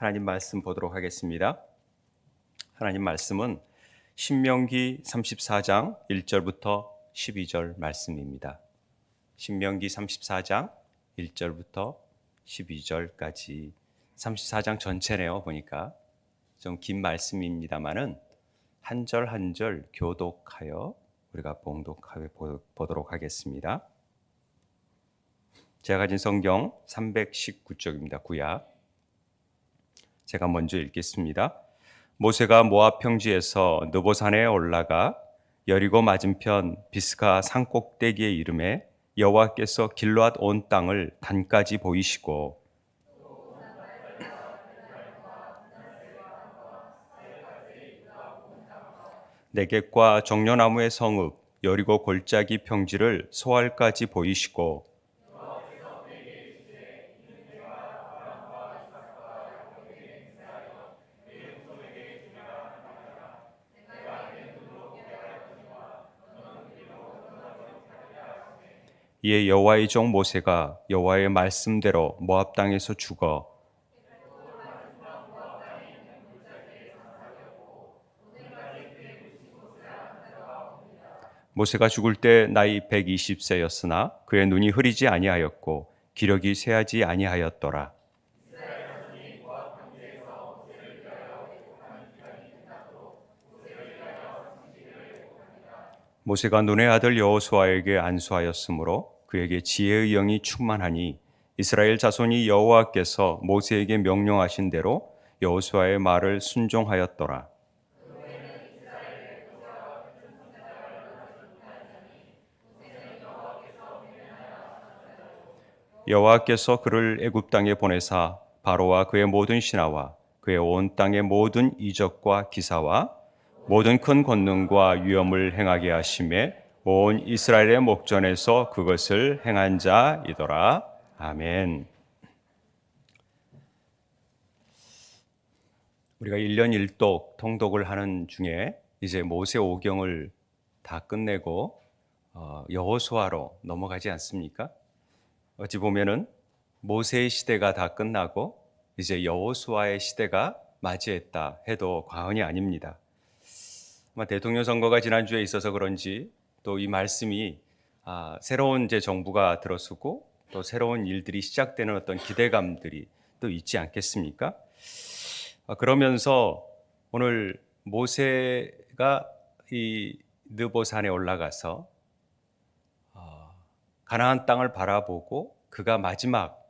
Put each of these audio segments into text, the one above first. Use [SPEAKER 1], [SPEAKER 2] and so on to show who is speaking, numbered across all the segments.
[SPEAKER 1] 하나님 말씀 보도록 하겠습니다. 하나님 말씀은 신명기 34장 1절부터 12절 말씀입니다. 신명기 34장 1절부터 12절까지 34장 전체네요. 보니까 좀 긴 말씀입니다만은 한 절 한 절 교독하여 우리가 봉독하여 보도록 하겠습니다. 제가 가진 성경 319쪽입니다. 구약. 제가 먼저 읽겠습니다. 모세가 모압 평지에서 느보산에 올라가 여리고 맞은편 비스가 산 꼭대기에 이르매 여호와께서 길르앗 온 땅을 단까지 보이시고 네겝과 정려나무의 성읍 여리고 골짜기 평지를 소알까지 보이시고 이에 여호와의 종 모세가 여호와의 말씀대로 모압 땅에서 죽어 모세가 죽을 때 나이 120세였으나 그의 눈이 흐리지 아니하였고 기력이 쇠하지 아니하였더라. 모세가 눈의 아들 여호수아에게 안수하였으므로 그에게 지혜의 영이 충만하니 이스라엘 자손이 여호와께서 모세에게 명령하신 대로 여호수아의 말을 순종하였더라. 여호와께서 그를 애굽 땅에 보내사 바로와 그의 모든 신하와 그의 온 땅의 모든 이적과 기사와 모든 큰 권능과 위엄을 행하게 하심에 온 이스라엘의 목전에서 그것을 행한 자이더라. 아멘. 우리가 1년 1독 통독을 하는 중에 이제 모세 오경을 다 끝내고 여호수아로 넘어가지 않습니까? 어찌 보면은 모세의 시대가 다 끝나고 이제 여호수아의 시대가 맞이했다 해도 과언이 아닙니다. 아마 대통령 선거가 지난주에 있어서 그런지 또 이 말씀이 새로운 이제 정부가 들어서고 또 새로운 일들이 시작되는 어떤 기대감들이 또 있지 않겠습니까? 그러면서 오늘 모세가 이 느보산에 올라가서 가나안 땅을 바라보고 그가 마지막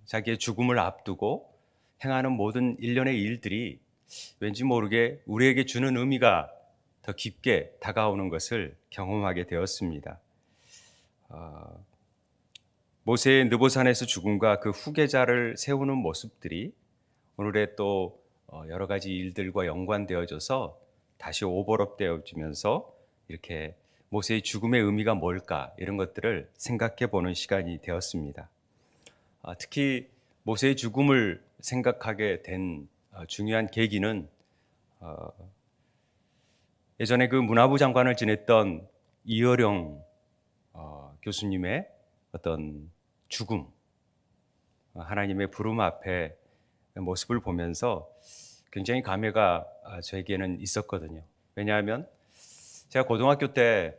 [SPEAKER 1] 자기의 죽음을 앞두고 행하는 모든 일련의 일들이 왠지 모르게 우리에게 주는 의미가 더 깊게 다가오는 것을 경험하게 되었습니다. 모세의 느보산에서 죽음과 그 후계자를 세우는 모습들이 오늘의 또 여러 가지 일들과 연관되어져서 다시 오버랩되어지면서 이렇게 모세의 죽음의 의미가 뭘까 이런 것들을 생각해 보는 시간이 되었습니다. 특히 모세의 죽음을 생각하게 된 중요한 계기는 예전에 그 문화부 장관을 지냈던 이어령 교수님의 어떤 죽음, 하나님의 부름 앞에 모습을 보면서 굉장히 감회가 저에게는 있었거든요. 왜냐하면 제가 고등학교 때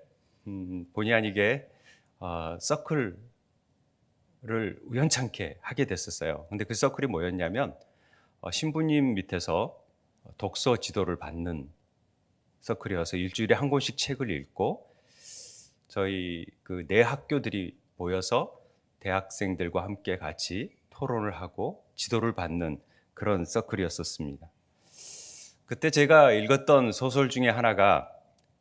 [SPEAKER 1] 본의 아니게 서클을 우연찮게 하게 됐었어요. 근데 그 서클이 뭐였냐면 신부님 밑에서 독서 지도를 받는 서클이어서 일주일에 한 권씩 책을 읽고 저희 그 네 학교들이 모여서 대학생들과 함께 같이 토론을 하고 지도를 받는 그런 서클이었었습니다. 그때 제가 읽었던 소설 중에 하나가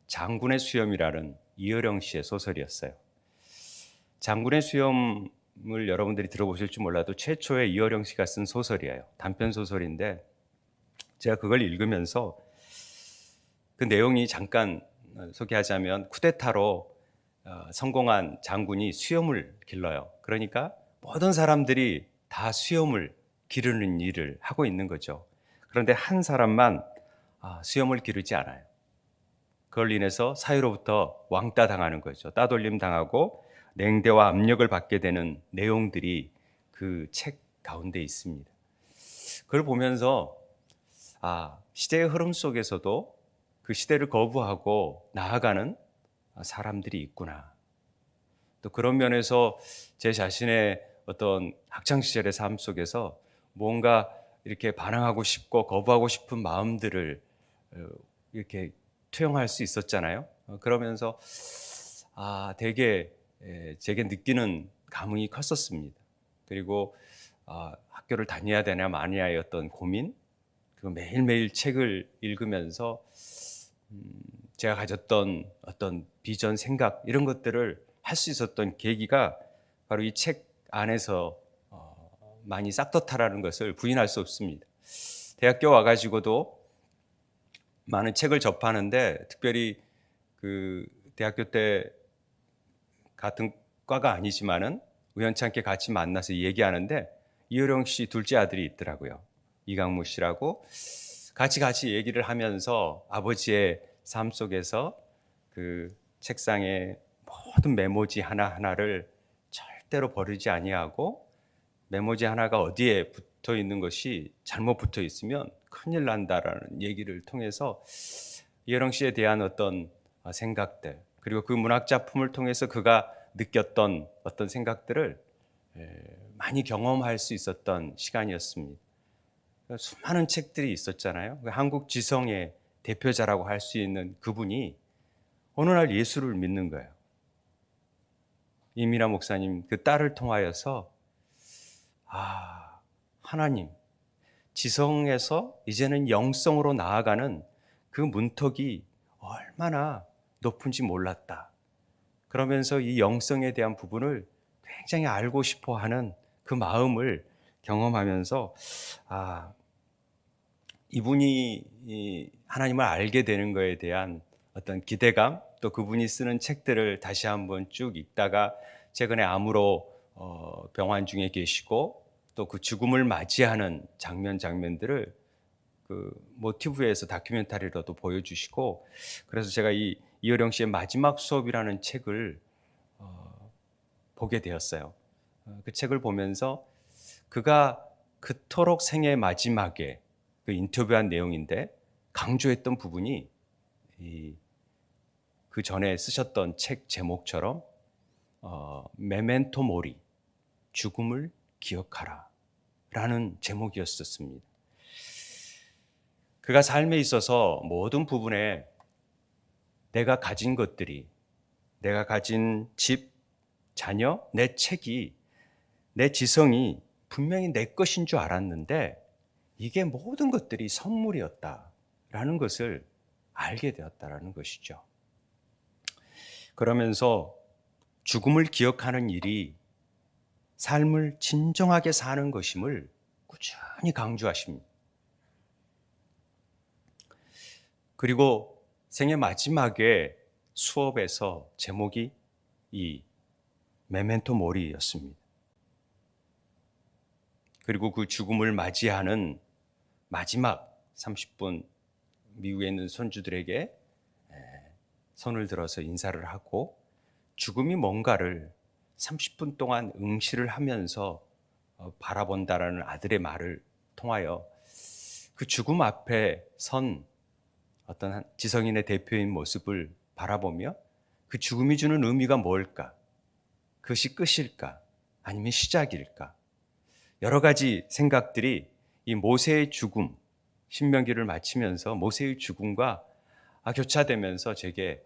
[SPEAKER 1] 장군의 수염이라는 이어령 씨의 소설이었어요. 장군의 수염을 여러분들이 들어보실지 몰라도 최초의 이어령 씨가 쓴 소설이에요. 단편 소설인데 제가 그걸 읽으면서 그 내용이 잠깐 소개하자면 쿠데타로 성공한 장군이 수염을 길러요. 그러니까 모든 사람들이 다 수염을 기르는 일을 하고 있는 거죠. 그런데 한 사람만 수염을 기르지 않아요. 그걸 인해서 사회로부터 왕따 당하는 거죠. 따돌림 당하고 냉대와 압력을 받게 되는 내용들이 그 책 가운데 있습니다. 그걸 보면서 시대의 흐름 속에서도 그 시대를 거부하고 나아가는 사람들이 있구나. 또 그런 면에서 제 자신의 어떤 학창시절의 삶 속에서 뭔가 이렇게 반항하고 싶고 거부하고 싶은 마음들을 이렇게 투영할 수 있었잖아요. 그러면서 되게 제게 느끼는 감흥이 컸었습니다. 그리고 학교를 다녀야 되냐 마냐의 어떤 고민, 그 매일매일 책을 읽으면서 제가 가졌던 어떤 비전, 생각 이런 것들을 할 수 있었던 계기가 바로 이 책 안에서 많이 싹터타라는 것을 부인할 수 없습니다. 대학교 와가지고도 많은 책을 접하는데 특별히 그 대학교 때 같은 과가 아니지만은 우연찮게 같이 만나서 얘기하는데 이효령 씨 둘째 아들이 있더라고요. 이강무 씨라고 같이 얘기를 하면서 아버지의 삶 속에서 그 책상에 모든 메모지 하나하나를 절대로 버리지 아니하고 메모지 하나가 어디에 붙어 있는 것이 잘못 붙어 있으면 큰일 난다라는 얘기를 통해서 이혜령 씨에 대한 어떤 생각들 그리고 그 문학 작품을 통해서 그가 느꼈던 어떤 생각들을 많이 경험할 수 있었던 시간이었습니다. 수많은 책들이 있었잖아요. 한국 지성의 대표자라고 할 수 있는 그분이 어느 날 예수를 믿는 거예요. 이민아 목사님 그 딸을 통하여서 하나님 지성에서 이제는 영성으로 나아가는 그 문턱이 얼마나 높은지 몰랐다. 그러면서 이 영성에 대한 부분을 굉장히 알고 싶어 하는 그 마음을 경험하면서 이분이 하나님을 알게 되는 것에 대한 어떤 기대감, 또 그분이 쓰는 책들을 다시 한번 쭉 읽다가 최근에 암으로 병환 중에 계시고 또 그 죽음을 맞이하는 장면들을 그 모티브에서 다큐멘터리로도 보여주시고, 그래서 제가 이 이효령 씨의 마지막 수업이라는 책을 보게 되었어요. 그 책을 보면서 그가 그토록 생애 마지막에 그 인터뷰한 내용인데 강조했던 부분이 그 전에 쓰셨던 책 제목처럼 메멘토 모리, 죽음을 기억하라 라는 제목이었었습니다. 그가 삶에 있어서 모든 부분에 내가 가진 것들이, 내가 가진 집, 자녀, 내 책이, 내 지성이 분명히 내 것인 줄 알았는데 이게 모든 것들이 선물이었다라는 것을 알게 되었다라는 것이죠. 그러면서 죽음을 기억하는 일이 삶을 진정하게 사는 것임을 꾸준히 강조하십니다. 그리고 생애 마지막에 수업에서 제목이 이 메멘토 모리였습니다. 그리고 그 죽음을 맞이하는 마지막 30분 미국에 있는 손주들에게 손을 들어서 인사를 하고 죽음이 뭔가를 30분 동안 응시를 하면서 바라본다라는 아들의 말을 통하여 그 죽음 앞에 선 어떤 지성인의 대표인 모습을 바라보며 그 죽음이 주는 의미가 뭘까? 그것이 끝일까? 아니면 시작일까? 여러 가지 생각들이 이 모세의 죽음, 신명기를 마치면서 모세의 죽음과 교차되면서 제게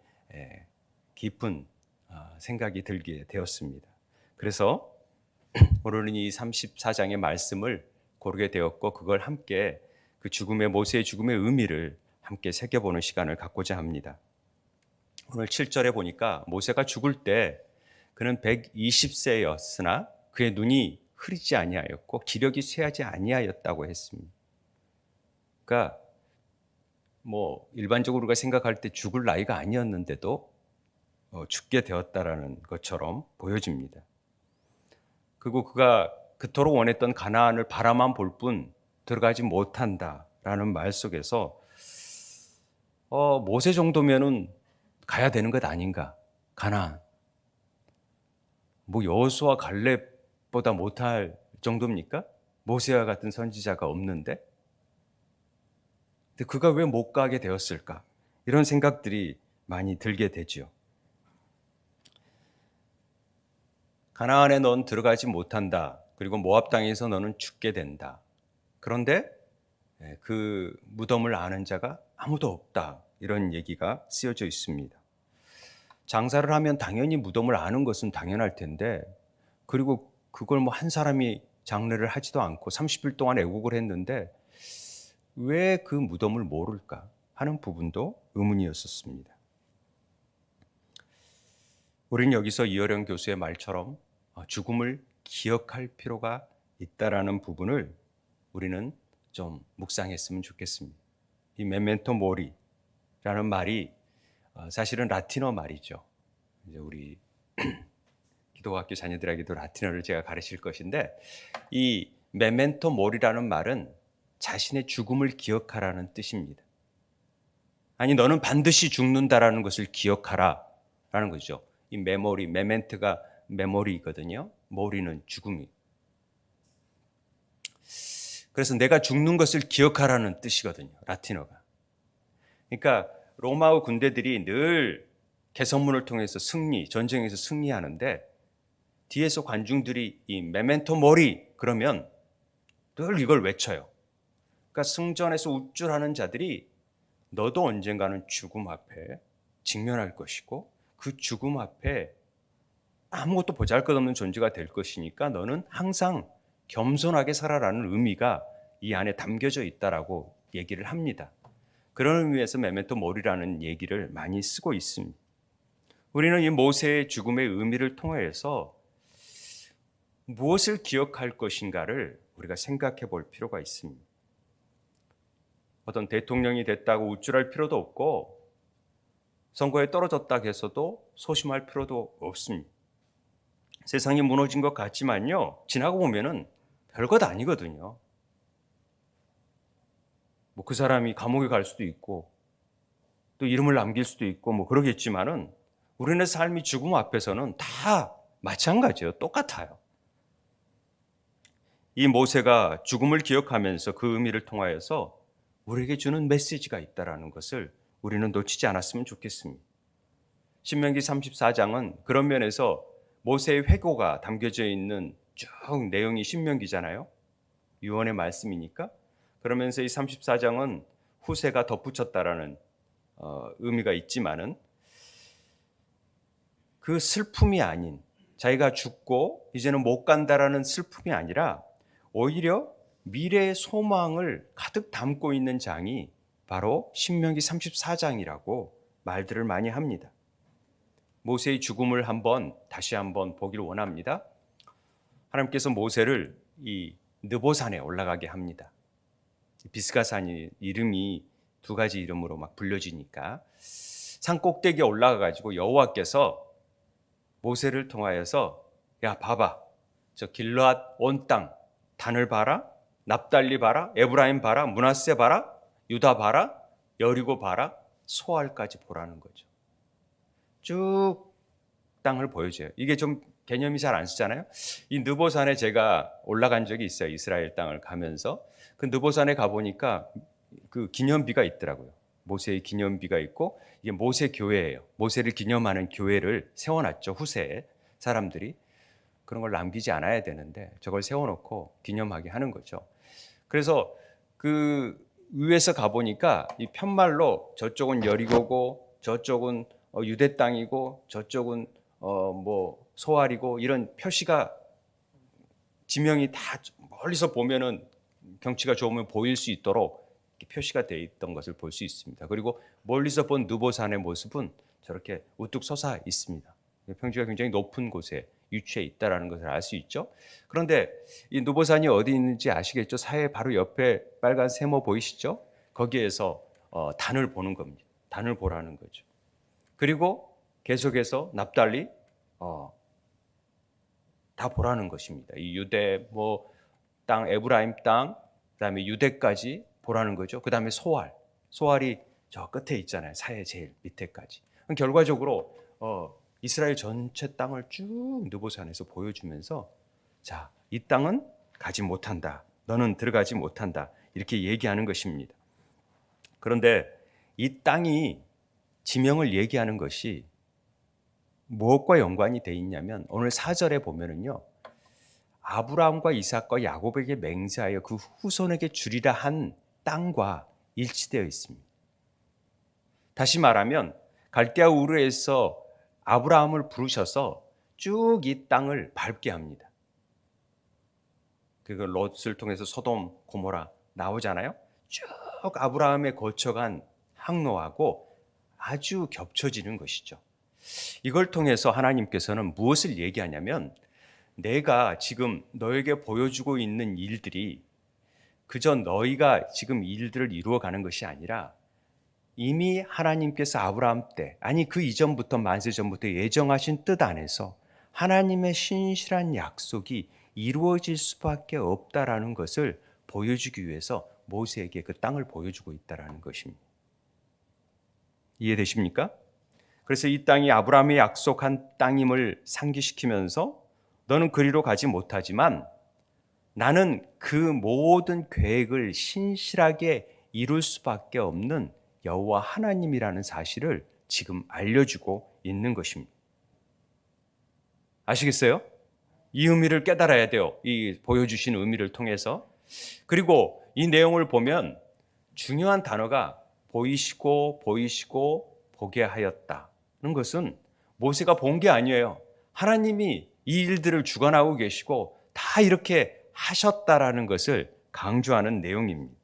[SPEAKER 1] 깊은 생각이 들게 되었습니다. 그래서 오늘은 이 34장의 말씀을 고르게 되었고 그걸 함께 그 모세의 죽음의 의미를 함께 새겨보는 시간을 갖고자 합니다. 오늘 7절에 보니까 모세가 죽을 때 그는 120세였으나 그의 눈이 흐리지 아니하였고 기력이 쇠하지 아니하였다고 했습니다. 그러니까 일반적으로 우리가 생각할 때 죽을 나이가 아니었는데도 죽게 되었다라는 것처럼 보여집니다. 그리고 그가 그토록 원했던 가나안을 바라만 볼 뿐 들어가지 못한다라는 말 속에서 모세 정도면은 가야 되는 것 아닌가? 가나안. 여호수아 갈렙보다 못할 정도입니까? 모세와 같은 선지자가 없는데? 근데 그가 왜 못 가게 되었을까? 이런 생각들이 많이 들게 되지요. 가나안에 넌 들어가지 못한다. 그리고 모압 땅에서 너는 죽게 된다. 그런데 그 무덤을 아는 자가 아무도 없다. 이런 얘기가 쓰여져 있습니다. 장사를 하면 당연히 무덤을 아는 것은 당연할 텐데, 그리고 그걸 뭐 한 사람이 장례를 하지도 않고 30일 동안 애국을 했는데 왜 그 무덤을 모를까 하는 부분도 의문이었었습니다. 우리는 여기서 이어령 교수의 말처럼 죽음을 기억할 필요가 있다라는 부분을 우리는 좀 묵상했으면 좋겠습니다. 이 메멘토 모리라는 말이 사실은 라틴어 말이죠. 이제 우리 기독학교 자녀들에게도 라틴어를 제가 가르칠 것인데, 이 메멘토 모리라는 말은 자신의 죽음을 기억하라는 뜻입니다. 아니, 너는 반드시 죽는다라는 것을 기억하라라는 거죠. 이 메모리, 메멘트가 메모리거든요. 모리는 죽음이. 그래서 내가 죽는 것을 기억하라는 뜻이거든요. 라틴어가. 그러니까 로마의 군대들이 늘 개선문을 통해서 전쟁에서 승리하는데 뒤에서 관중들이 이 메멘토 모리 그러면 늘 이걸 외쳐요. 그러니까 승전에서 우쭐하는 자들이 너도 언젠가는 죽음 앞에 직면할 것이고 그 죽음 앞에 아무것도 보잘것없는 존재가 될 것이니까 너는 항상 겸손하게 살아라는 의미가 이 안에 담겨져 있다라고 얘기를 합니다. 그런 의미에서 메멘토 모리라는 얘기를 많이 쓰고 있습니다. 우리는 이 모세의 죽음의 의미를 통해서 무엇을 기억할 것인가를 우리가 생각해 볼 필요가 있습니다. 어떤 대통령이 됐다고 우쭐할 필요도 없고 선거에 떨어졌다 해서도 소심할 필요도 없습니다. 세상이 무너진 것 같지만요, 지나고 보면은 별것 아니거든요. 뭐 그 사람이 감옥에 갈 수도 있고 또 이름을 남길 수도 있고 뭐 그러겠지만은 우리네 삶이 죽음 앞에서는 다 마찬가지예요. 똑같아요. 이 모세가 죽음을 기억하면서 그 의미를 통하여서 우리에게 주는 메시지가 있다라는 것을 우리는 놓치지 않았으면 좋겠습니다. 신명기 34장은 그런 면에서 모세의 회고가 담겨져 있는 쭉 내용이 신명기잖아요. 유언의 말씀이니까. 그러면서 이 34장은 후세가 덧붙였다라는 의미가 있지만은 그 슬픔이 아닌, 자기가 죽고 이제는 못 간다라는 슬픔이 아니라 오히려 미래의 소망을 가득 담고 있는 장이 바로 신명기 34장이라고 말들을 많이 합니다. 모세의 죽음을 다시 한번 보기를 원합니다. 하나님께서 모세를 이 느보산에 올라가게 합니다. 비스가산 이름이 두 가지 이름으로 막 불려지니까 산 꼭대기에 올라가 가지고 여호와께서 모세를 통하여서 야 봐봐, 저 길르앗 온 땅 단을 봐라, 납달리 봐라, 에브라임 봐라, 므낫세 봐라, 유다 봐라, 여리고 봐라, 소알까지 보라는 거죠. 쭉 땅을 보여줘요. 이게 좀 개념이 잘 안 쓰잖아요. 이 느보산에 제가 올라간 적이 있어요. 이스라엘 땅을 가면서 그 느보산에 가보니까 그 기념비가 있더라고요. 모세의 기념비가 있고 이게 모세 교회예요. 모세를 기념하는 교회를 세워놨죠. 후세에 사람들이. 그런 걸 남기지 않아야 되는데 저걸 세워놓고 기념하게 하는 거죠. 그래서 그 위에서 가보니까 이 편말로 저쪽은 여리고고 저쪽은 유대 땅이고 저쪽은 뭐 소알이고 이런 표시가 지명이 다 멀리서 보면은 경치가 좋으면 보일 수 있도록 표시가 되어 있던 것을 볼 수 있습니다. 그리고 멀리서 본 느보산의 모습은 저렇게 우뚝 솟아 있습니다. 평지가 굉장히 높은 곳에 위치해 있다는 것을 알 수 있죠. 그런데 이 느보산이 어디 있는지 아시겠죠? 사해 바로 옆에 빨간 세모 보이시죠? 거기에서 단을 보는 겁니다. 단을 보라는 거죠. 그리고 계속해서 납달리 다 보라는 것입니다. 이 유대 땅, 에브라임 땅, 그다음에 유대까지 보라는 거죠. 그다음에 소알이 저 끝에 있잖아요. 사해 제일 밑에까지. 결과적으로 이스라엘 전체 땅을 쭉 느보산에서 보여주면서 자, 이 땅은 가지 못한다. 너는 들어가지 못한다. 이렇게 얘기하는 것입니다. 그런데 이 땅이 지명을 얘기하는 것이 무엇과 연관이 돼 있냐면 오늘 4절에 보면은요. 아브라함과 이삭과 야곱에게 맹세하여 그 후손에게 주리라 한 땅과 일치되어 있습니다. 다시 말하면 갈대아 우르에서 아브라함을 부르셔서 쭉 이 땅을 밟게 합니다. 그 롯을 통해서 소돔, 고모라 나오잖아요. 쭉 아브라함에 거쳐간 항로하고 아주 겹쳐지는 것이죠. 이걸 통해서 하나님께서는 무엇을 얘기하냐면 내가 지금 너에게 보여주고 있는 일들이 그저 너희가 지금 일들을 이루어가는 것이 아니라 이미 하나님께서 아브라함 때, 아니 그 이전부터 만세 전부터 예정하신 뜻 안에서 하나님의 신실한 약속이 이루어질 수밖에 없다라는 것을 보여주기 위해서 모세에게 그 땅을 보여주고 있다라는 것입니다. 이해되십니까? 그래서 이 땅이 아브라함이 약속한 땅임을 상기시키면서 너는 그리로 가지 못하지만 나는 그 모든 계획을 신실하게 이룰 수밖에 없는 여호와 하나님이라는 사실을 지금 알려주고 있는 것입니다. 아시겠어요? 이 의미를 깨달아야 돼요. 이 보여주신 의미를 통해서. 그리고 이 내용을 보면 중요한 단어가 보이시고 보게 하였다는 것은 모세가 본 게 아니에요. 하나님이 이 일들을 주관하고 계시고 다 이렇게 하셨다라는 것을 강조하는 내용입니다.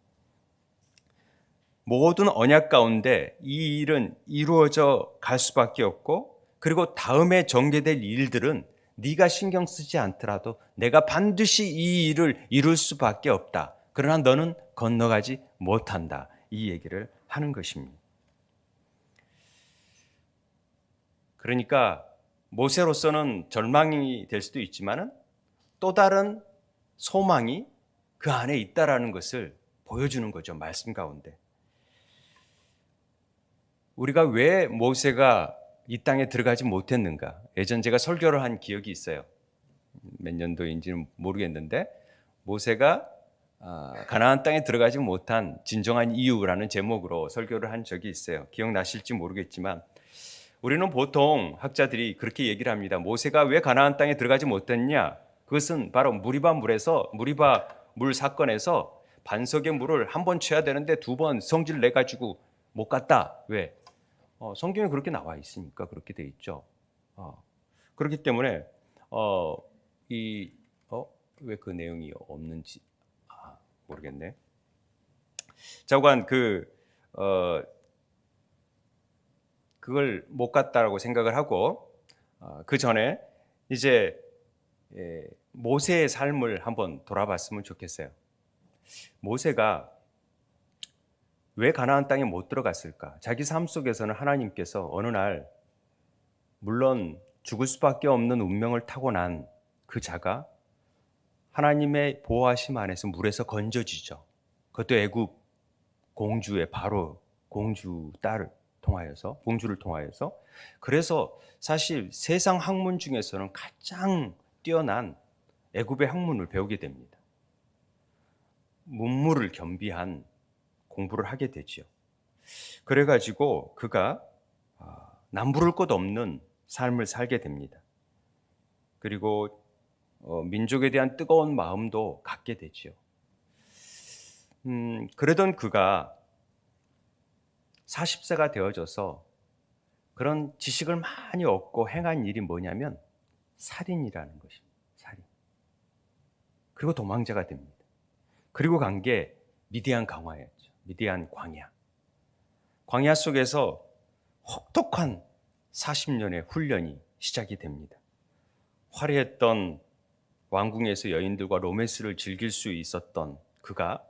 [SPEAKER 1] 모든 언약 가운데 이 일은 이루어져 갈 수밖에 없고 그리고 다음에 전개될 일들은 네가 신경 쓰지 않더라도 내가 반드시 이 일을 이룰 수밖에 없다. 그러나 너는 건너가지 못한다. 이 얘기를 하는 것입니다. 그러니까 모세로서는 절망이 될 수도 있지만 또 다른 소망이 그 안에 있다라는 것을 보여주는 거죠. 말씀 가운데. 우리가 왜 모세가 이 땅에 들어가지 못했는가? 예전 제가 설교를 한 기억이 있어요. 몇 년도인지는 모르겠는데 모세가 가나안 땅에 들어가지 못한 진정한 이유라는 제목으로 설교를 한 적이 있어요. 기억나실지 모르겠지만 우리는 보통 학자들이 그렇게 얘기를 합니다. 모세가 왜 가나안 땅에 들어가지 못했냐? 그것은 바로 무리바 물 사건에서 반석의 물을 한 번 쳐야 되는데 두 번 성질 내 가지고 못 갔다. 왜? 성경에 그렇게 나와 있으니까 그렇게 돼 있죠. 그렇기 때문에 왜 그 내용이 없는지 모르겠네. 자관 그걸 못 갔다라고 생각을 하고 그 전에 이제 모세의 삶을 한번 돌아봤으면 좋겠어요. 모세가 왜 가나안 땅에 못 들어갔을까? 자기 삶 속에서는 하나님께서 어느 날 물론 죽을 수밖에 없는 운명을 타고난 그 자가 하나님의 보호하심 안에서 물에서 건져지죠. 그것도 애굽 공주의 바로 공주를 통하여서 그래서 사실 세상 학문 중에서는 가장 뛰어난 애굽의 학문을 배우게 됩니다. 문무를 겸비한 공부를 하게 되죠. 그래가지고 그가 남부를 것 없는 삶을 살게 됩니다. 그리고 민족에 대한 뜨거운 마음도 갖게 되죠. 그러던 그가 40세가 되어져서 그런 지식을 많이 얻고 행한 일이 뭐냐면 살인이라는 것입니다. 살인. 그리고 도망자가 됩니다. 그리고 간 게 미디안 강화였죠. 미디안 광야. 광야 속에서 혹독한 40년의 훈련이 시작이 됩니다. 화려했던 왕궁에서 여인들과 로맨스를 즐길 수 있었던 그가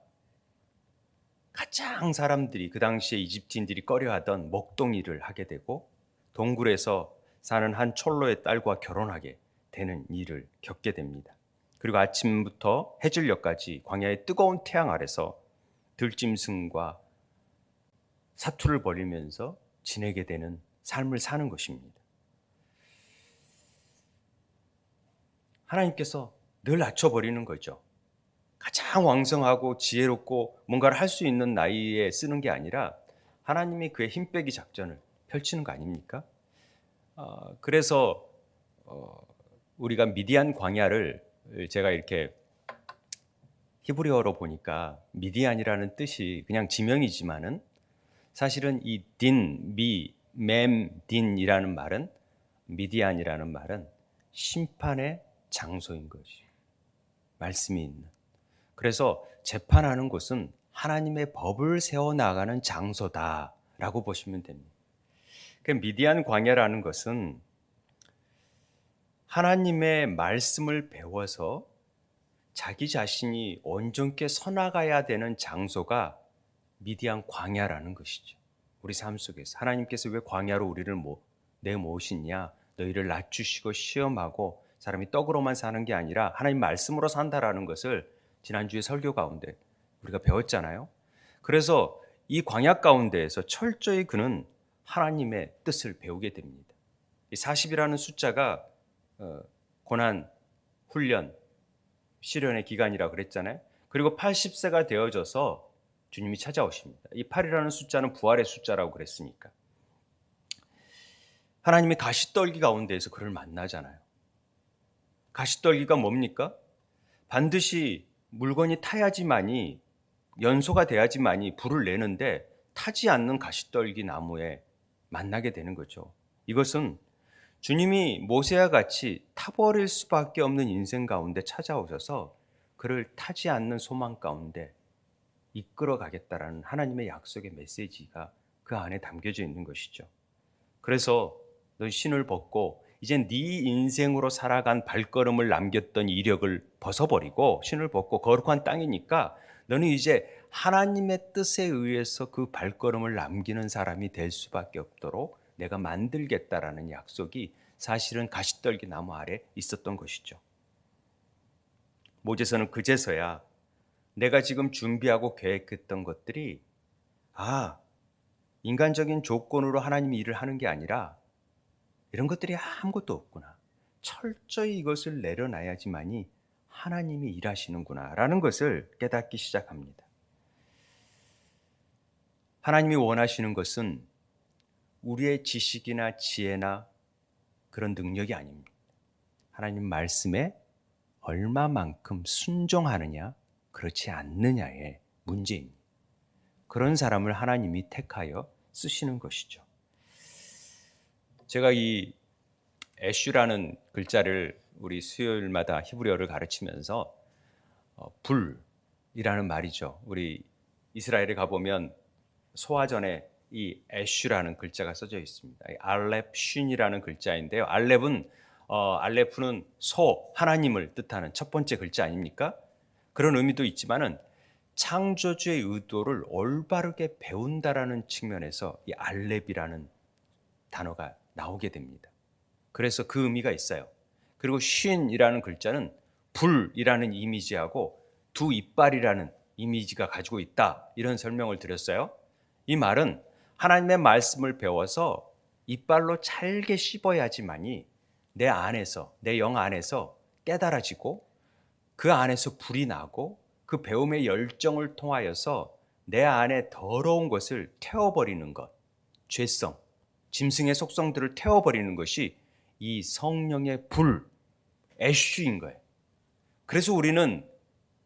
[SPEAKER 1] 가장 사람들이 그 당시에 이집트인들이 꺼려하던 먹동일을 하게 되고 동굴에서 사는 한 촐로의 딸과 결혼하게 되는 일을 겪게 됩니다. 그리고 아침부터 해질녘까지 광야의 뜨거운 태양 아래서 들짐승과 사투를 벌이면서 지내게 되는 삶을 사는 것입니다. 하나님께서 늘 낮춰버리는 거죠. 가장 왕성하고 지혜롭고 뭔가를 할 수 있는 나이에 쓰는 게 아니라 하나님이 그의 힘 빼기 작전을 펼치는 거 아닙니까? 그래서 우리가 미디안 광야를 제가 이렇게 히브리어로 보니까 미디안이라는 뜻이 그냥 지명이지만은 사실은 이 딘이라는 말은 미디안이라는 말은 심판의 장소인 것이 말씀이 있는. 그래서 재판하는 곳은 하나님의 법을 세워 나가는 장소다라고 보시면 됩니다. 그 미디안 광야라는 것은 하나님의 말씀을 배워서 자기 자신이 온전케 서나가야 되는 장소가 미디안 광야라는 것이죠. 우리 삶 속에서 하나님께서 왜 광야로 우리를 내모으시냐? 너희를 낮추시고 시험하고 사람이 떡으로만 사는 게 아니라 하나님 말씀으로 산다라는 것을 지난주에 설교 가운데 우리가 배웠잖아요. 그래서 이 광야 가운데에서 철저히 그는 하나님의 뜻을 배우게 됩니다. 이 40이라는 숫자가 고난, 훈련, 시련의 기간이라고 그랬잖아요. 그리고 80세가 되어져서 주님이 찾아오십니다. 이 8이라는 숫자는 부활의 숫자라고 그랬으니까. 하나님이 가시떨기 가운데에서 그를 만나잖아요. 가시떨기가 뭡니까? 반드시 물건이 타야지만이, 연소가 돼야지만이 불을 내는데 타지 않는 가시떨기 나무에 만나게 되는 거죠. 이것은 주님이 모세와 같이 타버릴 수밖에 없는 인생 가운데 찾아오셔서 그를 타지 않는 소망 가운데 이끌어 가겠다라는 하나님의 약속의 메시지가 그 안에 담겨져 있는 것이죠. 그래서 너 신을 벗고 이제 네 인생으로 살아간 발걸음을 남겼던 이력을 벗어버리고 신을 벗고 거룩한 땅이니까 너는 이제 하나님의 뜻에 의해서 그 발걸음을 남기는 사람이 될 수밖에 없도록 내가 만들겠다라는 약속이 사실은 가시떨기 나무 아래 있었던 것이죠. 모세서는 그제서야 내가 지금 준비하고 계획했던 것들이 인간적인 조건으로 하나님이 일을 하는 게 아니라 이런 것들이 아무것도 없구나. 철저히 이것을 내려놔야지만이 하나님이 일하시는구나 라는 것을 깨닫기 시작합니다. 하나님이 원하시는 것은 우리의 지식이나 지혜나 그런 능력이 아닙니다. 하나님 말씀에 얼마만큼 순종하느냐, 그렇지 않느냐의 문제입니다. 그런 사람을 하나님이 택하여 쓰시는 것이죠. 제가 이 애슈라는 글자를 우리 수요일마다 히브리어를 가르치면서 불이라는 말이죠. 우리 이스라엘에 가보면 소화전에 이 애슈라는 글자가 써져 있습니다. 알렙 쉰이라는 글자인데요. 알렙은 소, 하나님을 뜻하는 첫 번째 글자 아닙니까? 그런 의미도 있지만은 창조주의 의도를 올바르게 배운다라는 측면에서 이 알렙이라는 단어가 나오게 됩니다. 그래서 그 의미가 있어요. 그리고 쉰이라는 글자는 불이라는 이미지하고 두 이빨이라는 이미지가 가지고 있다. 이런 설명을 드렸어요. 이 말은 하나님의 말씀을 배워서 이빨로 잘게 씹어야지만이 내 안에서, 내 영 안에서 깨달아지고 그 안에서 불이 나고 그 배움의 열정을 통하여서 내 안에 더러운 것을 태워버리는 것, 죄성, 짐승의 속성들을 태워버리는 것이 이 성령의 불, 애쉬인 거예요. 그래서 우리는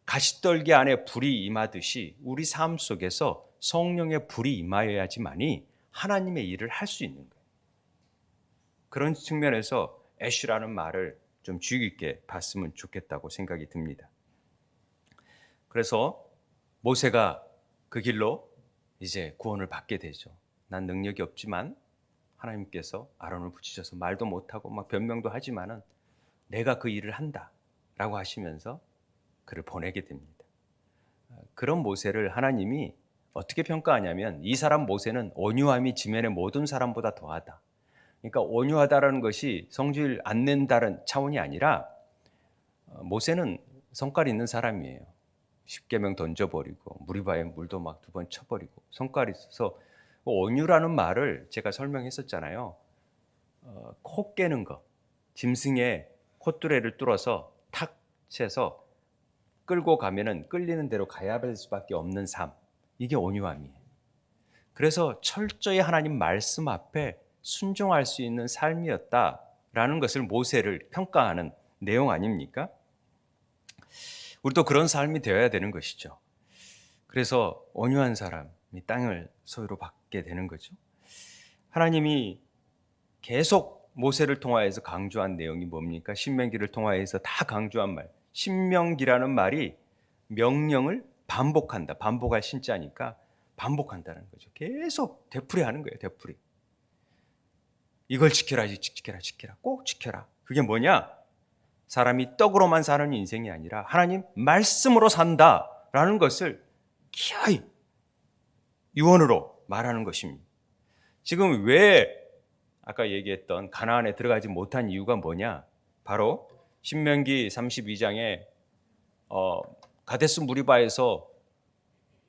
[SPEAKER 1] 가시떨기 안에 불이 임하듯이 우리 삶 속에서 성령의 불이 임하여야지만이 하나님의 일을 할 수 있는 거예요. 그런 측면에서 애쉬라는 말을 좀 주의 깊게 봤으면 좋겠다고 생각이 듭니다. 그래서 모세가 그 길로 이제 구원을 받게 되죠. 난 능력이 없지만 하나님께서 아론을 붙이셔서 말도 못하고 막 변명도 하지만은 내가 그 일을 한다라고 하시면서 그를 보내게 됩니다. 그런 모세를 하나님이 어떻게 평가하냐면 이 사람 모세는 온유함이 지면의 모든 사람보다 더하다. 그러니까 온유하다라는 것이 성질 안 낸다는 차원이 아니라 모세는 성깔 있는 사람이에요. 십계명 던져버리고 무리바에 물도 막 2번 쳐버리고 성깔이 있어서 온유라는 말을 제가 설명했었잖아요. 코 깨는 거, 짐승의 콧뚜레를 뚫어서 탁 채서 끌고 가면은 끌리는 대로 가야 할 수밖에 없는 삶. 이게 온유함이에요. 그래서 철저히 하나님 말씀 앞에 순종할 수 있는 삶이었다라는 것을 모세를 평가하는 내용 아닙니까? 우리도 그런 삶이 되어야 되는 것이죠. 그래서 온유한 사람이 땅을 소유로 받게 되는 거죠. 하나님이 계속 모세를 통하여서 강조한 내용이 뭡니까? 신명기를 통하여서 다 강조한 말. 신명기라는 말이 명령을 반복한다. 반복할 신자니까 반복한다는 거죠. 계속 되풀이하는 거예요. 되풀이. 이걸 지켜라, 지켜라, 지켜라. 꼭 지켜라. 그게 뭐냐? 사람이 떡으로만 사는 인생이 아니라 하나님 말씀으로 산다라는 것을 기어이 유언으로 말하는 것입니다. 지금 왜 아까 얘기했던 가나안에 들어가지 못한 이유가 뭐냐? 바로 신명기 32장에 가데스 무리바에서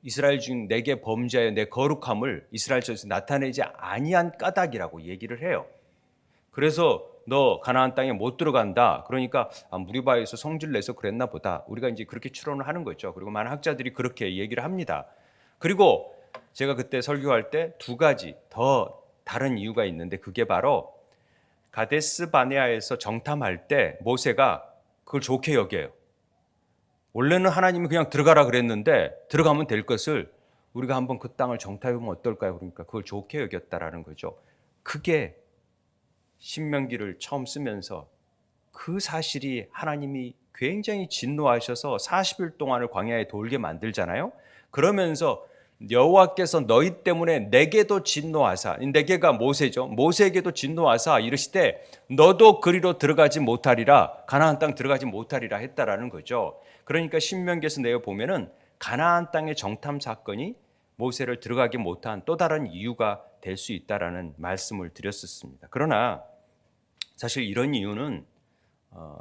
[SPEAKER 1] 이스라엘 중 내게 범죄하여 내 거룩함을 이스라엘 쪽에서 나타내지 아니한 까닭이라고 얘기를 해요. 그래서 너 가나안 땅에 못 들어간다. 그러니까 무리바에서 성질 내서 그랬나 보다. 우리가 이제 그렇게 추론을 하는 거죠. 그리고 많은 학자들이 그렇게 얘기를 합니다. 그리고 제가 그때 설교할 때 두 가지 더 다른 이유가 있는데 그게 바로 가데스 바네아에서 정탐할 때 모세가 그걸 좋게 여겨요. 원래는 하나님이 그냥 들어가라 그랬는데 들어가면 될 것을 우리가 한번 그 땅을 정탐해보면 어떨까요? 그러니까 그걸 좋게 여겼다라는 거죠. 그게 신명기를 처음 쓰면서 그 사실이 하나님이 굉장히 진노하셔서 40일 동안을 광야에 돌게 만들잖아요. 그러면서 여호와께서 너희 때문에 내게도 진노하사, 내게가 모세죠. 모세에게도 진노하사 이르시되 너도 그리로 들어가지 못하리라, 가나안 땅 들어가지 못하리라 했다라는 거죠. 그러니까 신명기에서 내어 보면은 가나안 땅의 정탐 사건이 모세를 들어가기 못한 또 다른 이유가 될 수 있다라는 말씀을 드렸었습니다. 그러나 사실 이런 이유는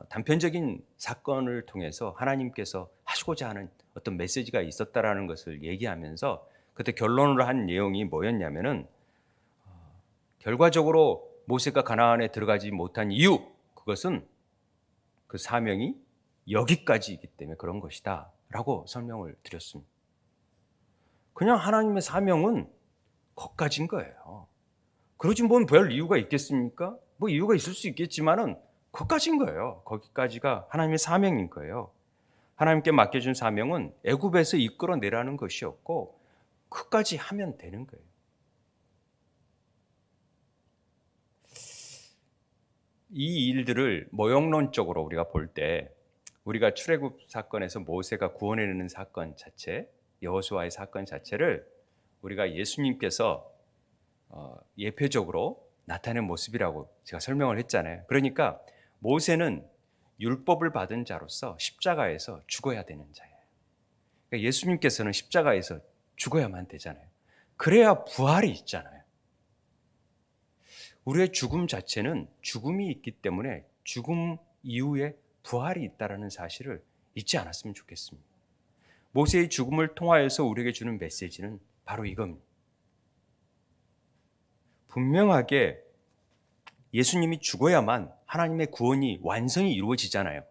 [SPEAKER 1] 단편적인 사건을 통해서 하나님께서 하시고자 하는 어떤 메시지가 있었다라는 것을 얘기하면서 그때 결론으로 한 내용이 뭐였냐면은 결과적으로 모세가 가나안에 들어가지 못한 이유, 그것은 그 사명이 여기까지이기 때문에 그런 것이다 라고 설명을 드렸습니다. 그냥 하나님의 사명은 거기까지인 거예요. 그러지 뭐 별 이유가 있겠습니까? 뭐 이유가 있을 수 있겠지만은 거기까지인 거예요. 거기까지가 하나님의 사명인 거예요. 하나님께 맡겨준 사명은 애굽에서 이끌어내라는 것이었고 그까지 하면 되는 거예요. 이 일들을 모형론적으로 우리가 볼 때 우리가 출애굽 사건에서 모세가 구원해내는 사건 자체, 여호수아의 사건 자체를 우리가 예수님께서 예표적으로 나타낸 모습이라고 제가 설명을 했잖아요. 그러니까 모세는 율법을 받은 자로서 십자가에서 죽어야 되는 자예요. 그러니까 예수님께서는 십자가에서 죽어야만 되잖아요. 그래야 부활이 있잖아요. 우리의 죽음 자체는 죽음이 있기 때문에 죽음 이후에 부활이 있다는 사실을 잊지 않았으면 좋겠습니다. 모세의 죽음을 통하여서 우리에게 주는 메시지는 바로 이겁니다. 분명하게 예수님이 죽어야만 하나님의 구원이 완성이 이루어지잖아요.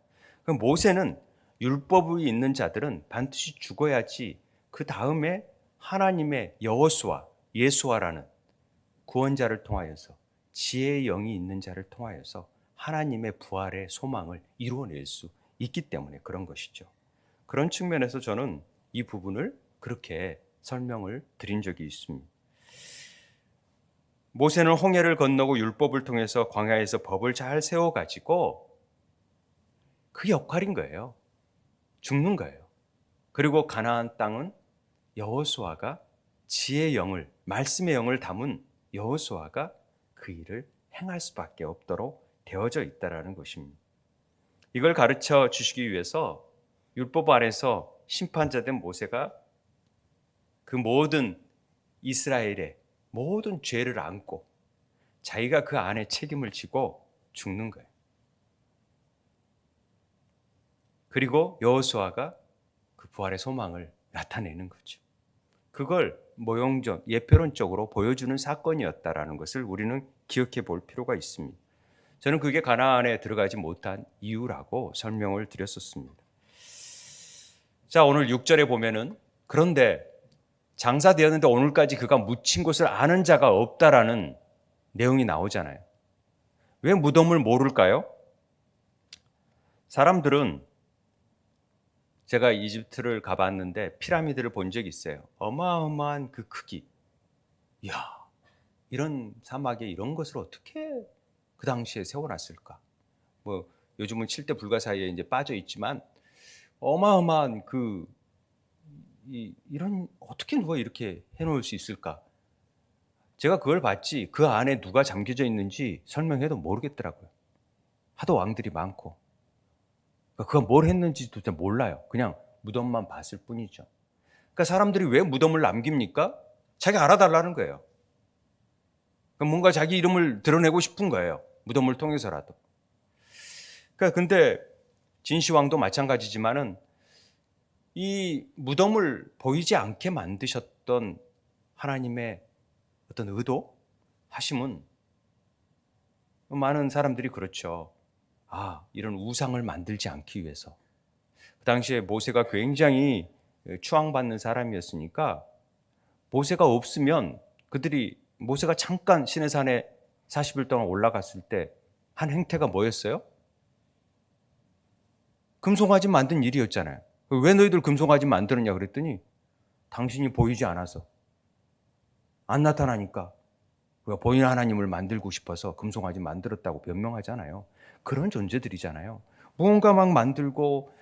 [SPEAKER 1] 그럼 모세는 율법이 있는 자들은 반드시 죽어야지 그 다음에 하나님의 여호수아, 예수아라는 구원자를 통하여서 지혜의 영이 있는 자를 통하여서 하나님의 부활의 소망을 이루어낼 수 있기 때문에 그런 것이죠. 그런 측면에서 저는 이 부분을 그렇게 설명을 드린 적이 있습니다. 모세는 홍해를 건너고 율법을 통해서 광야에서 법을 잘 세워가지고 그 역할인 거예요. 죽는 거예요. 그리고 가나안 땅은 여호수아가 지혜의 영을, 말씀의 영을 담은 여호수아가 그 일을 행할 수밖에 없도록 되어져 있다는 것입니다. 이걸 가르쳐 주시기 위해서 율법 안에서 심판자 된 모세가 그 모든 이스라엘의 모든 죄를 안고 자기가 그 안에 책임을 지고 죽는 거예요. 그리고 여호수아가 그 부활의 소망을 나타내는 거죠. 그걸 모형적, 예표론적으로 보여주는 사건이었다라는 것을 우리는 기억해 볼 필요가 있습니다. 저는 그게 가나안에 들어가지 못한 이유라고 설명을 드렸었습니다. 자, 오늘 6절에 보면은 그런데 장사되었는데 오늘까지 그가 묻힌 곳을 아는 자가 없다라는 내용이 나오잖아요. 왜 무덤을 모를까요? 사람들은 제가 이집트를 가봤는데 피라미드를 본 적이 있어요. 어마어마한 그 크기. 이야, 이런 사막에 이런 것을 어떻게 그 당시에 세워놨을까? 뭐 요즘은 칠대 불가 사이에 이제 빠져 있지만 어마어마한 이런 어떻게 누가 이렇게 해놓을 수 있을까? 제가 그걸 봤지 그 안에 누가 잠겨져 있는지 설명해도 모르겠더라고요. 하도 왕들이 많고 그가 뭘 했는지도 잘 몰라요. 그냥 무덤만 봤을 뿐이죠. 그러니까 사람들이 왜 무덤을 남깁니까? 자기 알아달라는 거예요. 그러니까 뭔가 자기 이름을 드러내고 싶은 거예요. 무덤을 통해서라도. 그러니까 근데 진시황도 마찬가지지만은 이 무덤을 보이지 않게 만드셨던 하나님의 어떤 의도, 하심은 많은 사람들이 그렇죠. 이런 우상을 만들지 않기 위해서. 그 당시에 모세가 굉장히 추앙받는 사람이었으니까 모세가 없으면 모세가 잠깐 시내산에 40일 동안 올라갔을 때 한 행태가 뭐였어요? 금송아지 만든 일이었잖아요. 왜 너희들 금송아지 만들었냐 그랬더니 당신이 보이지 않아서 안 나타나니까 우리가 보이는 하나님을 만들고 싶어서 금송아지 만들었다고 변명하잖아요. 그런 존재들이잖아요. 무언가 막 만들고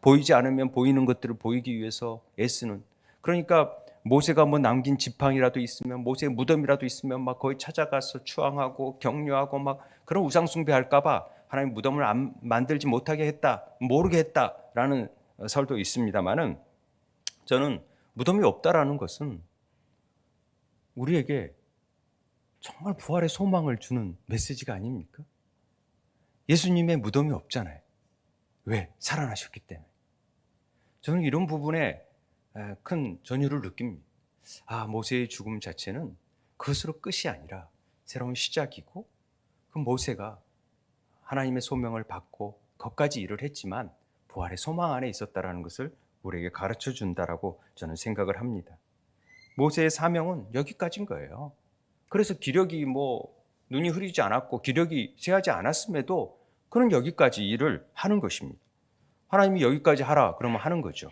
[SPEAKER 1] 보이지 않으면 보이는 것들을 보이기 위해서 애쓰는. 그러니까 모세가 뭐 남긴 지팡이라도 있으면 모세의 무덤이라도 있으면 막 거기 찾아가서 추앙하고 격려하고 막 그런 우상 숭배할까 봐 하나님 무덤을 안 만들지 못하게 했다. 모르게 했다라는 설도 있습니다만은 저는 무덤이 없다라는 것은 우리에게 정말 부활의 소망을 주는 메시지가 아닙니까? 예수님의 무덤이 없잖아요. 왜? 살아나셨기 때문에. 저는 이런 부분에 큰 전율을 느낍니다. 모세의 죽음 자체는 그것으로 끝이 아니라 새로운 시작이고 그 모세가 하나님의 소명을 받고 거기까지 일을 했지만 부활의 소망 안에 있었다라는 것을 우리에게 가르쳐 준다라고 저는 생각을 합니다. 모세의 사명은 여기까지인 거예요. 그래서 기력이 눈이 흐리지 않았고 기력이 쇠하지 않았음에도 그는 여기까지 일을 하는 것입니다. 하나님이 여기까지 하라 그러면 하는 거죠.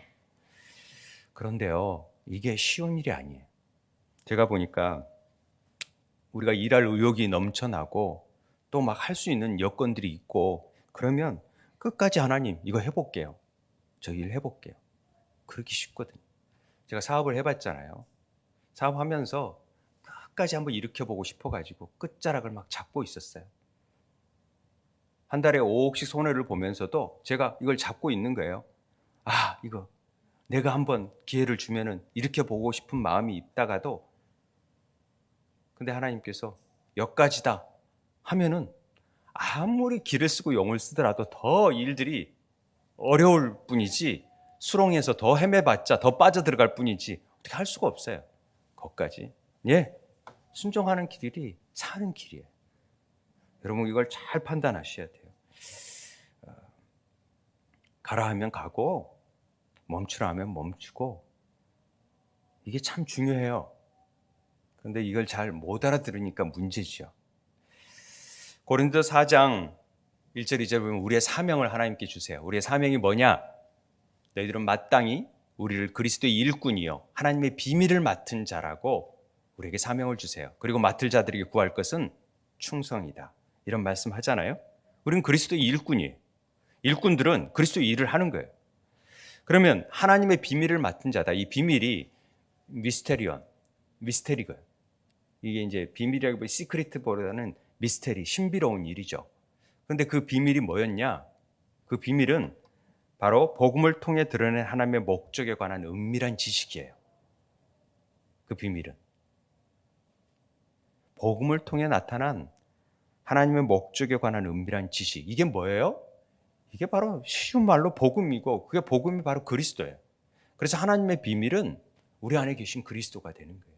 [SPEAKER 1] 그런데요, 이게 쉬운 일이 아니에요. 제가 보니까 우리가 일할 의욕이 넘쳐나고 또 막 할 수 있는 여건들이 있고 그러면 끝까지 하나님 이거 해볼게요. 저 일 해볼게요. 그렇게 쉽거든요. 제가 사업을 해봤잖아요. 사업하면서 끝까지 한번 일으켜보고 싶어가지고 끝자락을 막 잡고 있었어요. 한 달에 5억씩 손해를 보면서도 제가 이걸 잡고 있는 거예요. 이거 내가 한번 기회를 주면은 일으켜보고 싶은 마음이 있다가도 근데 하나님께서 여기까지다 하면은 아무리 기를 쓰고 용을 쓰더라도 더 일들이 어려울 뿐이지 수렁에서 더 헤매봤자 더 빠져들어갈 뿐이지 어떻게 할 수가 없어요. 거기까지. 순종하는 길이 사는 길이에요. 여러분 이걸 잘 판단하셔야 돼요. 가라 하면 가고 멈추라 하면 멈추고 이게 참 중요해요. 그런데 이걸 잘 못 알아들으니까 문제죠. 고린도 4장 1절 2절 보면 우리의 사명을 하나님께 주세요. 우리의 사명이 뭐냐? 너희들은 마땅히 우리를 그리스도의 일꾼이요 하나님의 비밀을 맡은 자라고 우리에게 사명을 주세요. 그리고 맡을 자들에게 구할 것은 충성이다. 이런 말씀 하잖아요. 우리는 그리스도의 일꾼이에요. 일꾼들은 그리스도의 일을 하는 거예요. 그러면 하나님의 비밀을 맡은 자다. 이 비밀이 미스테리거예요. 이게 이제 비밀이라기보다 시크릿보다는 미스테리, 신비로운 일이죠. 그런데 그 비밀이 뭐였냐? 그 비밀은 바로 복음을 통해 드러낸 하나님의 목적에 관한 은밀한 지식이에요. 그 비밀은 복음을 통해 나타난 하나님의 목적에 관한 은밀한 지식. 이게 뭐예요? 이게 바로 쉬운 말로 복음이고 그게 복음이 바로 그리스도예요. 그래서 하나님의 비밀은 우리 안에 계신 그리스도가 되는 거예요.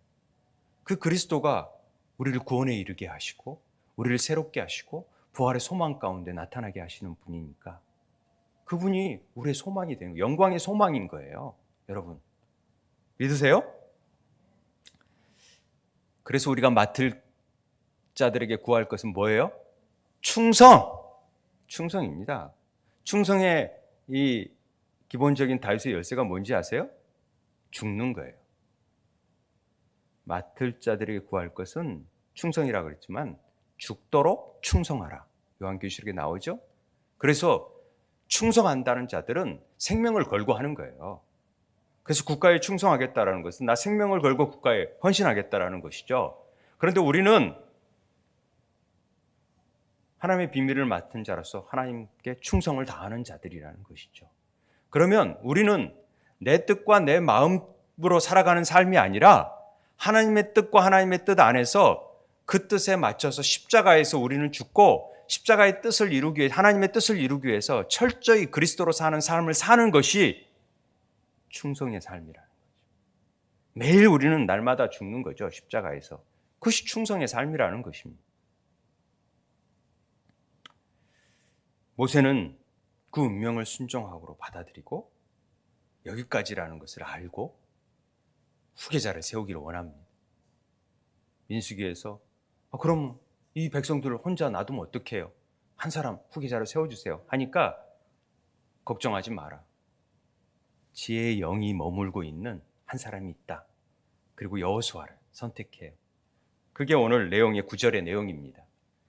[SPEAKER 1] 그 그리스도가 우리를 구원에 이르게 하시고 우리를 새롭게 하시고 부활의 소망 가운데 나타나게 하시는 분이니까 그분이 우리의 소망이 되는 거예요. 영광의 소망인 거예요. 여러분 믿으세요? 그래서 우리가 맡을 자들에게 구할 것은 뭐예요? 충성입니다. 충성의 이 기본적인 다윗의 열쇠가 뭔지 아세요? 죽는 거예요. 맡을 자들에게 구할 것은 충성이라고 그랬지만 죽도록 충성하라. 요한계시록에 나오죠? 그래서 충성한다는 자들은 생명을 걸고 하는 거예요. 그래서 국가에 충성하겠다라는 것은 나 생명을 걸고 국가에 헌신하겠다라는 것이죠. 그런데 우리는 하나님의 비밀을 맡은 자로서 하나님께 충성을 다하는 자들이라는 것이죠. 그러면 우리는 내 뜻과 내 마음으로 살아가는 삶이 아니라 하나님의 뜻과 하나님의 뜻 안에서 그 뜻에 맞춰서 십자가에서 우리는 죽고 십자가의 뜻을 이루기 위해 하나님의 뜻을 이루기 위해서 철저히 그리스도로 사는 삶을 사는 것이 충성의 삶이라는 거죠. 매일 우리는 날마다 죽는 거죠. 십자가에서. 그것이 충성의 삶이라는 것입니다. 모세는 그 운명을 순종하고 받아들이고 여기까지라는 것을 알고 후계자를 세우기를 원합니다. 민수기에서 그럼 이 백성들을 혼자 놔두면 어떡해요? 한 사람 후계자를 세워주세요 하니까 걱정하지 마라. 지혜의 영이 머물고 있는 한 사람이 있다. 그리고 여호수아를 선택해요. 그게 오늘 내용의 9절의 내용입니다.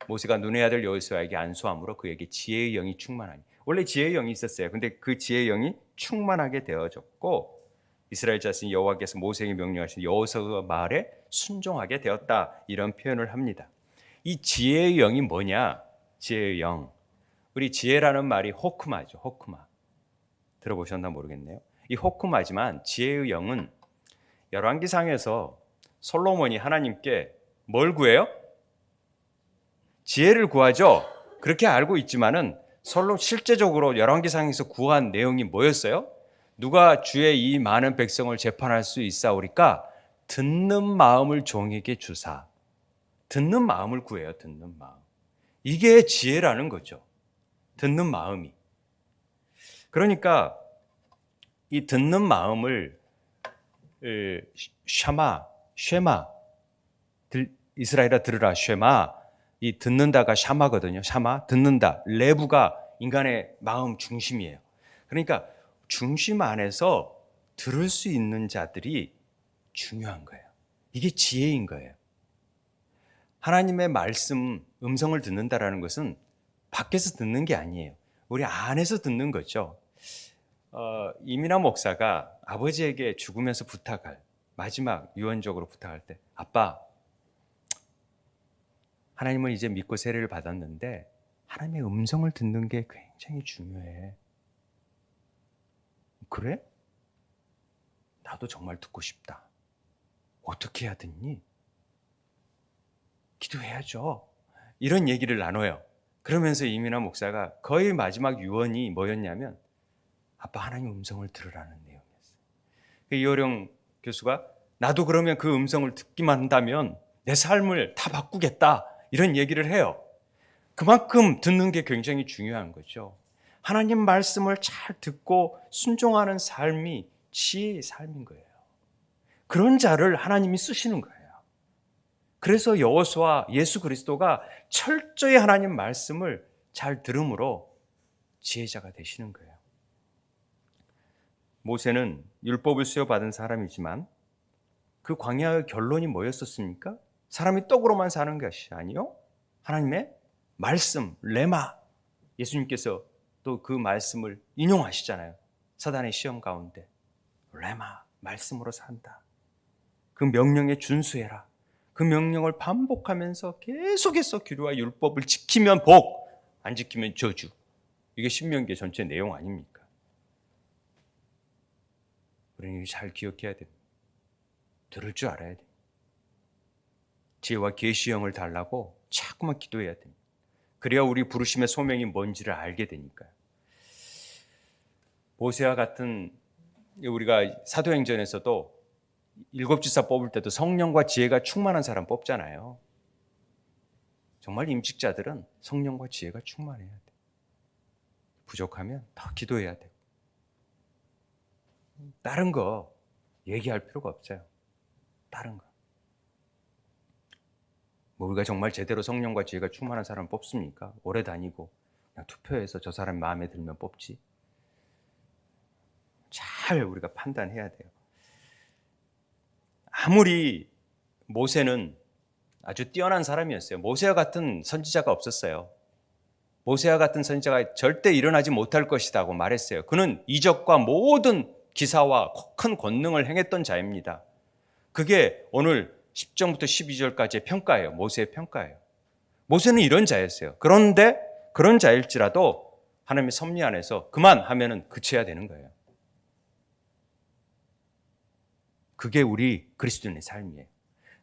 [SPEAKER 1] 모세가 눈의 아들 여호수아에게 안수함으로 그에게 지혜의 영이 충만하니. 원래 지혜의 영이 있었어요. 근데 그 지혜의 영이 충만하게 되어졌고 이스라엘 자손이 여호와께서 모세에게 명령하신 여호수아 말에 순종하게 되었다. 이런 표현을 합니다. 이 지혜의 영이 뭐냐? 지혜의 영. 우리 지혜라는 말이 호크마죠. 호크마. 들어보셨나 모르겠네요. 이 호크마지만 지혜의 영은 열왕기상에서 솔로몬이 하나님께 뭘 구해요? 지혜를 구하죠. 그렇게 알고 있지만은 실제적으로 열왕기상에서 구한 내용이 뭐였어요? 누가 주의 이 많은 백성을 재판할 수 있사오리까? 듣는 마음을 종에게 주사. 듣는 마음을 구해요. 듣는 마음. 이게 지혜라는 거죠. 듣는 마음이. 그러니까 이 듣는 마음을 쉐마, 이스라엘아 들으라 쉐마. 이 듣는다가 샤마거든요. 샤마, 듣는다. 레부가 인간의 마음 중심이에요. 그러니까 중심 안에서 들을 수 있는 자들이 중요한 거예요. 이게 지혜인 거예요. 하나님의 말씀, 음성을 듣는다라는 것은 밖에서 듣는 게 아니에요. 우리 안에서 듣는 거죠. 이민아 목사가 아버지에게 죽으면서 부탁할, 마지막 유언적으로 부탁할 때, 아빠, 하나님은 이제 믿고 세례를 받았는데 하나님의 음성을 듣는 게 굉장히 중요해. 그래? 나도 정말 듣고 싶다. 어떻게 해야 듣니? 기도해야죠. 이런 얘기를 나눠요. 그러면서 이민아 목사가 거의 마지막 유언이 뭐였냐면 아빠 하나님 음성을 들으라는 내용이었어요. 이호령 교수가 나도 그러면 그 음성을 듣기만 한다면 내 삶을 다 바꾸겠다. 이런 얘기를 해요. 그만큼 듣는 게 굉장히 중요한 거죠. 하나님 말씀을 잘 듣고 순종하는 삶이 지혜의 삶인 거예요. 그런 자를 하나님이 쓰시는 거예요. 그래서 여호수아 예수 그리스도가 철저히 하나님 말씀을 잘 들음으로 지혜자가 되시는 거예요. 모세는 율법을 수여받은 사람이지만 그 광야의 결론이 뭐였었습니까? 사람이 떡으로만 사는 것이 아니요. 하나님의 말씀, 레마. 예수님께서 또 그 말씀을 인용하시잖아요. 사단의 시험 가운데. 레마, 말씀으로 산다. 그 명령에 준수해라. 그 명령을 반복하면서 계속해서 규례와 율법을 지키면 복, 안 지키면 저주. 이게 신명기 전체 내용 아닙니까? 우리는 잘 기억해야 됩니다. 들을 줄 알아야 됩니다. 지혜와 계시형을 달라고 자꾸만 기도해야 됩니다. 그래야 우리 부르심의 소명이 뭔지를 알게 되니까요. 모세와 같은 우리가 사도행전에서도 일곱 지사 뽑을 때도 성령과 지혜가 충만한 사람 뽑잖아요. 정말 임직자들은 성령과 지혜가 충만해야 돼. 부족하면 더 기도해야 돼요. 다른 거 얘기할 필요가 없어요. 다른 거. 뭐 우리가 정말 제대로 성령과 지혜가 충만한 사람을 뽑습니까? 오래 다니고 그냥 투표해서 저 사람 마음에 들면 뽑지. 잘 우리가 판단해야 돼요. 아무리 모세는 아주 뛰어난 사람이었어요. 모세와 같은 선지자가 없었어요. 모세와 같은 선지자가 절대 일어나지 못할 것이라고 말했어요. 그는 이적과 모든 기사와 큰 권능을 행했던 자입니다. 그게 오늘 10절부터 12절까지의 평가예요. 모세의 평가예요. 모세는 이런 자였어요. 그런데 그런 자일지라도 하나님의 섭리 안에서 그만하면은 그쳐야 되는 거예요. 그게 우리 그리스도인의 삶이에요.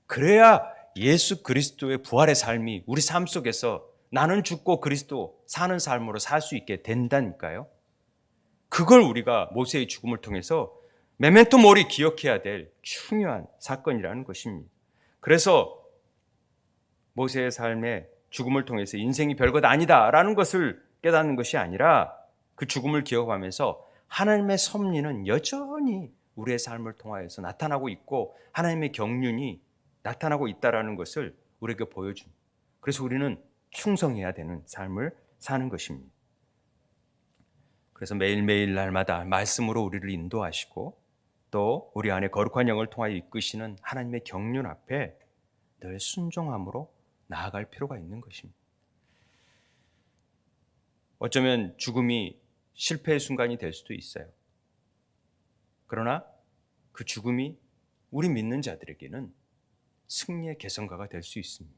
[SPEAKER 1] 그래야 예수 그리스도의 부활의 삶이 우리 삶 속에서 나는 죽고 그리스도 사는 삶으로 살 수 있게 된다니까요. 그걸 우리가 모세의 죽음을 통해서 메멘토 모리 기억해야 될 중요한 사건이라는 것입니다. 그래서 모세의 삶의 죽음을 통해서 인생이 별것 아니다라는 것을 깨닫는 것이 아니라 그 죽음을 기억하면서 하나님의 섭리는 여전히 우리의 삶을 통하여서 나타나고 있고 하나님의 경륜이 나타나고 있다는 것을 우리에게 보여줍니다. 그래서 우리는 충성해야 되는 삶을 사는 것입니다. 그래서 매일매일 날마다 말씀으로 우리를 인도하시고 또 우리 안에 거룩한 영을 통하여 이끄시는 하나님의 경륜 앞에 늘 순종함으로 나아갈 필요가 있는 것입니다. 어쩌면 죽음이 실패의 순간이 될 수도 있어요. 그러나 그 죽음이 우리 믿는 자들에게는 승리의 개선가가 될 수 있습니다.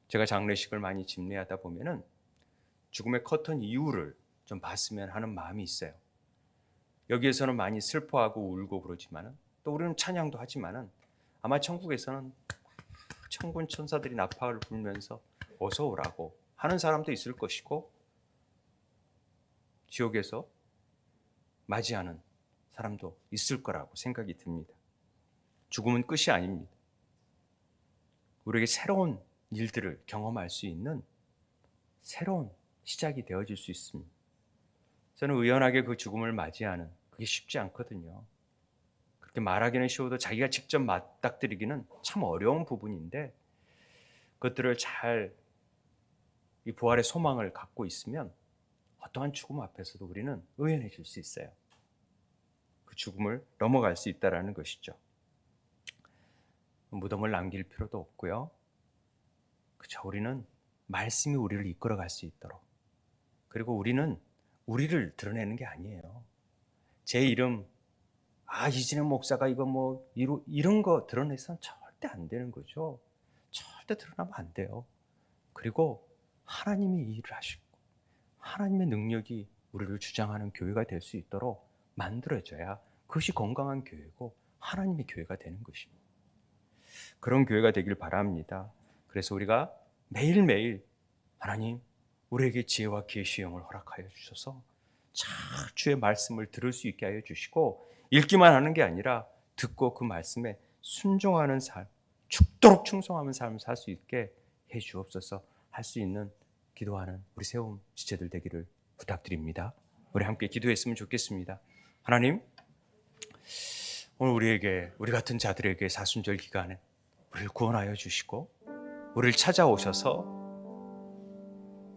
[SPEAKER 1] 제가 장례식을 많이 집례하다 보면은 죽음의 커튼 이후를 좀 봤으면 하는 마음이 있어요. 여기에서는 많이 슬퍼하고 울고 그러지만은 또 우리는 찬양도 하지만은 아마 천국에서는 천군 천사들이 나팔을 불면서 어서 오라고 하는 사람도 있을 것이고 지옥에서 맞이하는 사람도 있을 거라고 생각이 듭니다. 죽음은 끝이 아닙니다. 우리에게 새로운 일들을 경험할 수 있는 새로운 시작이 되어질 수 있습니다. 저는 의연하게 그 죽음을 맞이하는 그게 쉽지 않거든요. 그렇게 말하기는 쉬워도 자기가 직접 맞닥뜨리기는 참 어려운 부분인데 그것들을 잘 이 부활의 소망을 갖고 있으면 어떠한 죽음 앞에서도 우리는 의연해질 수 있어요. 그 죽음을 넘어갈 수 있다는 것이죠. 무덤을 남길 필요도 없고요. 그렇죠. 우리는 말씀이 우리를 이끌어갈 수 있도록 그리고 우리는 우리를 드러내는 게 아니에요. 제 이름 이진영 목사가 이거 뭐 이런 거 드러내서는 절대 안 되는 거죠. 절대 드러나면 안 돼요. 그리고 하나님이 이 일을 하시고 하나님의 능력이 우리를 주장하는 교회가 될 수 있도록 만들어져야 그것이 건강한 교회고 하나님의 교회가 되는 것입니다. 그런 교회가 되길 바랍니다. 그래서 우리가 매일매일 하나님 우리에게 지혜와 계시의 영을 허락하여 주셔서 잘 주의 말씀을 들을 수 있게 하여 주시고 읽기만 하는 게 아니라 듣고 그 말씀에 순종하는 삶, 죽도록 충성하는 삶을 살 수 있게 해 주옵소서. 할 수 있는 기도하는 우리 세움 지체들 되기를 부탁드립니다. 우리 함께 기도했으면 좋겠습니다. 하나님, 오늘 우리 같은 자들에게 사순절 기간에 우리를 구원하여 주시고 우리를 찾아오셔서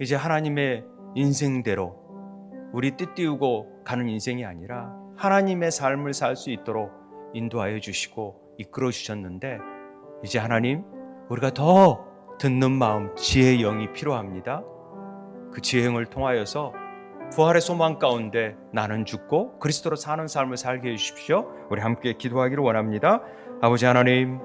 [SPEAKER 1] 이제 하나님의 인생대로 우리 뜻띄우고 가는 인생이 아니라 하나님의 삶을 살 수 있도록 인도하여 주시고 이끌어 주셨는데 이제 하나님 우리가 더 듣는 마음 지혜의 영이 필요합니다. 그 지혜의 영을 통하여서 부활의 소망 가운데 나는 죽고 그리스도로 사는 삶을 살게 해주십시오. 우리 함께 기도하기를 원합니다. 아버지 하나님